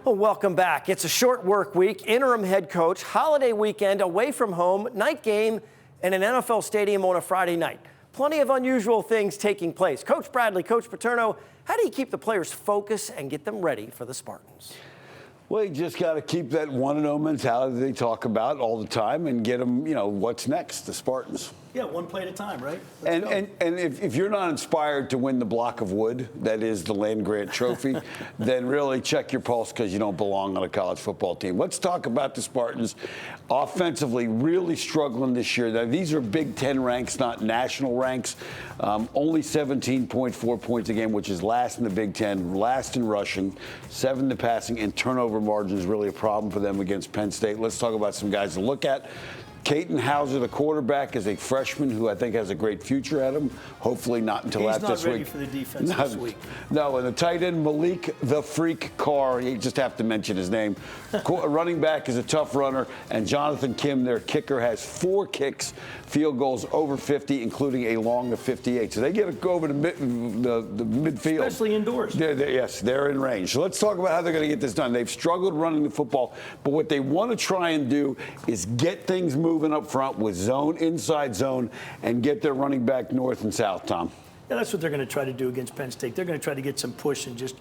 Well, welcome back. It's a short work week, interim head coach, holiday weekend, away from home, night game in an NFL stadium on a Friday night. Plenty of unusual things taking place. Coach Bradley, Coach Paterno, how do you keep the players focused and get them ready for the Spartans? Well, you just got to keep that 1-0 mentality they talk about all the time and get them, what's next, the Spartans. Yeah, one play at a time, right? And if you're not inspired to win the block of wood, that is the land-grant trophy, then really check your pulse because you don't belong on a college football team. Let's talk about the Spartans. Offensively, really struggling this year. Now, these are Big Ten ranks, not national ranks. Only 17.4 points a game, which is last in the Big Ten, last in rushing, 7th in passing, and turnover margin is really a problem for them against Penn State. Let's talk about some guys to look at. Caton Hauser, the quarterback, is a freshman who I think has a great future at him. Hopefully not until after this week. He's not ready for the defense this week. No, and the tight end, Malik the Freak Carr, you just have to mention his name. Running back is a tough runner, and Jonathan Kim, their kicker, has 4 kicks, field goals over 50, including a long of 58. So they get to go over the midfield. Especially indoors. Yes, they're in range. So let's talk about how they're going to get this done. They've struggled running the football, but what they want to try and do is get things moving up front with zone, inside zone, and get their running back north and south, Tom. Yeah, that's what they're going to try to do against Penn State. They're going to try to get some push and just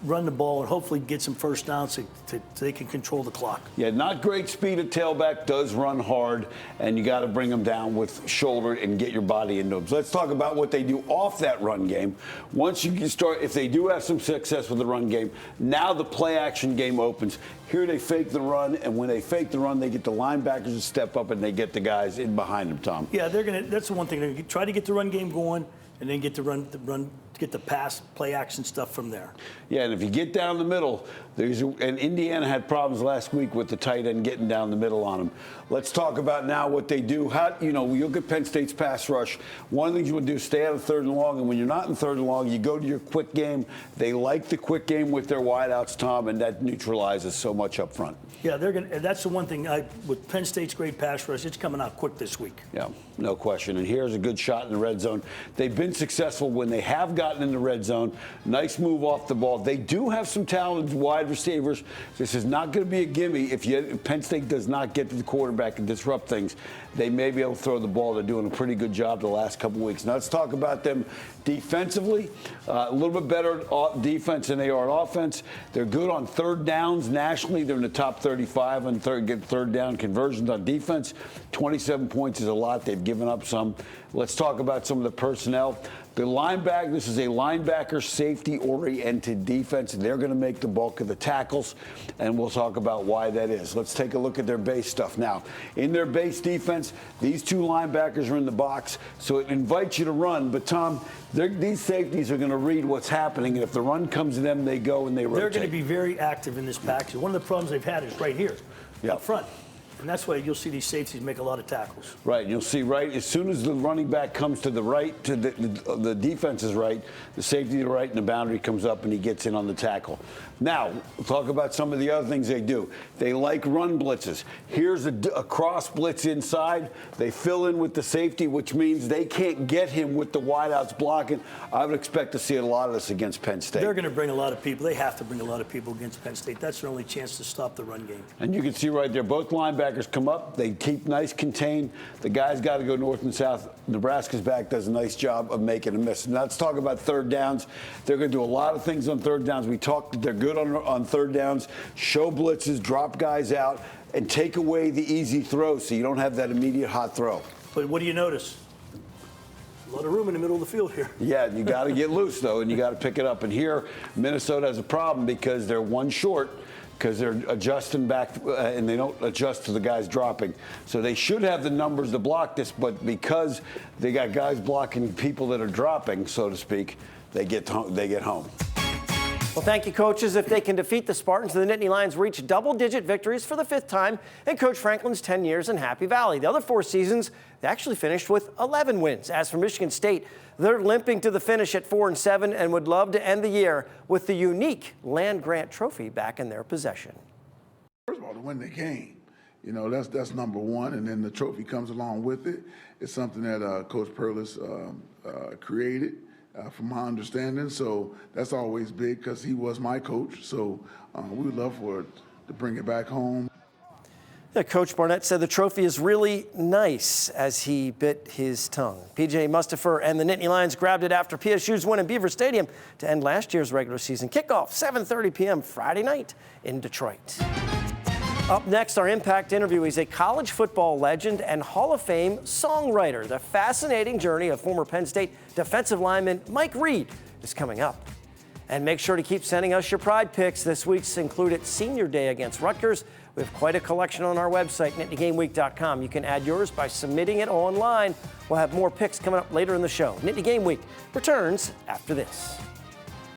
run the ball and hopefully get some first downs so they can control the clock. Yeah, not great speed at tailback, does run hard, and you got to bring them down with shoulder and get your body into them. So let's talk about what they do off that run game. Once you can start, if they do have some success with the run game, now the play action game opens. Here they fake the run, and when they fake the run, they get the linebackers to step up and they get the guys in behind them, Tom. Yeah, that's the one thing. They're going to try to get the run game going and then get the pass, play action stuff from there. Yeah, and if you get down the middle, and Indiana had problems last week with the tight end getting down the middle on them. Let's talk about now what they do. You look at Penn State's pass rush. One of the things you would do is stay out of 3rd and long, and when you're not in 3rd and long, you go to your quick game. They like the quick game with their wideouts, Tom, and that neutralizes so much up front. Yeah, that's the one thing with Penn State's great pass rush. It's coming out quick this week. Yeah, no question. And here's a good shot in the red zone. They've been successful when they have gotten in the red zone. Nice move off the ball. They do have some talented wide receivers. This is not going to be a gimme. If Penn State does not get to the quarterback and disrupt things, they may be able to throw the ball. They're doing a pretty good job the last couple of weeks. Now let's talk about them defensively. A little bit better defense than they are on offense. They're good on 3rd downs nationally. They're in the top 35 on third down conversions on defense. 27 points is a lot. They've given up some. Let's talk about some of the personnel. The linebacker, this is a linebacker safety-oriented defense, and they're going to make the bulk of the tackles, and we'll talk about why that is. Let's take a look at their base stuff now. In their base defense, these 2 linebackers are in the box, so it invites you to run. But, Tom, these safeties are going to read what's happening, and if the run comes to them, they go and they rotate. They're going to be very active in this package. One of the problems they've had is right here, up front. And that's why you'll see these safeties make a lot of tackles. Right. You'll see as soon as the running back comes to the right, to the defense's right, the safety to the right, and the boundary comes up and he gets in on the tackle. Now, we'll talk about some of the other things they do. They like run blitzes. Here's a cross blitz inside. They fill in with the safety, which means they can't get him with the wideouts blocking. I would expect to see a lot of this against Penn State. They're going to bring a lot of people. They have to bring a lot of people against Penn State. That's their only chance to stop the run game. And you can see right there, both linebackers come up. They keep nice contained. The guys got to go north and south. Nebraska's back does a nice job of making a miss. Now let's talk about 3rd downs. They're going to do a lot of things on 3rd downs. They're good on 3rd downs. Show blitzes, drop guys out, and take away the easy throw so you don't have that immediate hot throw. But what do you notice? A lot of room in the middle of the field here. Yeah, you got to get loose, though, and you got to pick it up. And here, Minnesota has a problem because they're one short, because they're adjusting back, and they don't adjust to the guys dropping. So they should have the numbers to block this, but because they got guys blocking people that are dropping, so to speak, they get home. Well, thank you, coaches. If they can defeat the Spartans, the Nittany Lions reach double-digit victories for the 5th time in Coach Franklin's 10 years in Happy Valley. The other 4 seasons, they actually finished with 11 wins. As for Michigan State, they're limping to the finish at 4-7 and would love to end the year with the unique land-grant trophy back in their possession. First of all, to win the game, that's number one, and then the trophy comes along with it. It's something that Coach Perlis created. from my understanding. So that's always big because he was my coach. So we would love for it to bring it back home. Yeah, Coach Barnett said the trophy is really nice as he bit his tongue. P.J. Mustipher and the Nittany Lions grabbed it after PSU's win in Beaver Stadium to end last year's regular season kickoff, 7:30 p.m. Friday night in Detroit. Up next, our Impact interview. He's a college football legend and Hall of Fame songwriter. The fascinating journey of former Penn State defensive lineman Mike Reed is coming up. And make sure to keep sending us your pride picks. This week's included Senior Day against Rutgers. We have quite a collection on our website, NittanyGameWeek.com. You can add yours by submitting it online. We'll have more picks coming up later in the show. Nittany Game Week returns after this.